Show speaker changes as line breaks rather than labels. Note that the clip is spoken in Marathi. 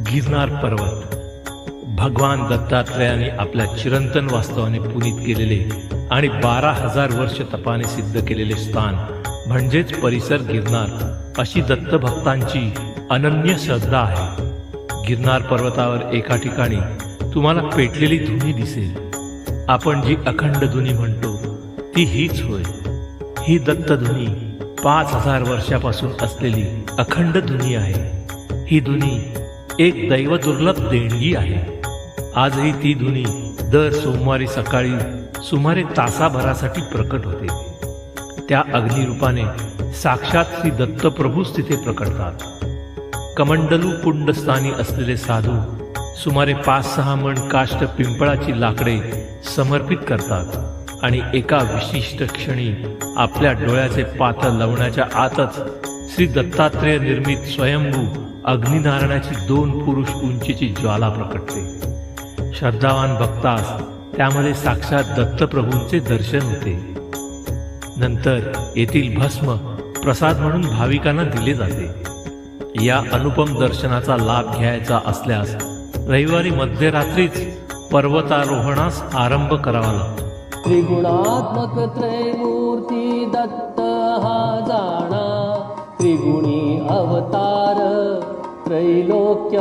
गिरनार पर्वत भगवान दत्तात्रेयाने आपल्या चिरंतन वास्तवाने पुनीत केलेले आणि 12,000 वर्ष तपाने सिद्ध केलेले स्थान म्हणजेच परिसर गिरनार अशी दत्तभक्तांची अनन्य श्रद्धा आहे. गिरनार पर्वतावर एका ठिकाणी तुम्हाला पेटलेली धुनी दिसेल. आपण जी अखंड धुनी म्हणतो ती हीच होय. ही दत्तधुनी 5,000 वर्षापासून असलेली अखंड धुनी आहे. ही धुनी एक दैवदुर्लभ देणगी आहे. आजही ती धुनी दर सोमवारी सकाळी सुमारे तासाभरासाठी प्रकट होते. त्या अग्निरूपाने साक्षात श्री दत्तप्रभूच तिथे प्रकटतात. कमंडलू कुंडस्थानी असलेले साधू सुमारे 5-6 मण काष्ट पिंपळाची लाकडे समर्पित करतात आणि एका विशिष्ट क्षणी आपल्या डोळ्याचे पातळ लावण्याच्या आतच श्री दत्तात्रेय निर्मित स्वयंभू अग्निनारायणाची 2 पुरुष उंचीची ज्वाला प्रकटते. श्रद्धावान भक्तास त्यामध्ये साक्षात दत्तप्रभूंचे दर्शन होते. नंतर येथील भस्म प्रसाद म्हणून भाविकांना दिले जाते. या अनुपम दर्शनाचा लाभ घ्यायचा असल्यास रविवारी मध्यरात्रीच पर्वतारोहणास आरंभ करावा लागतो.
त्रिगुणात्मक त्रैमूर्ती दत्त हा जाणा, त्रिगुणी अवतार त्रैलोक्य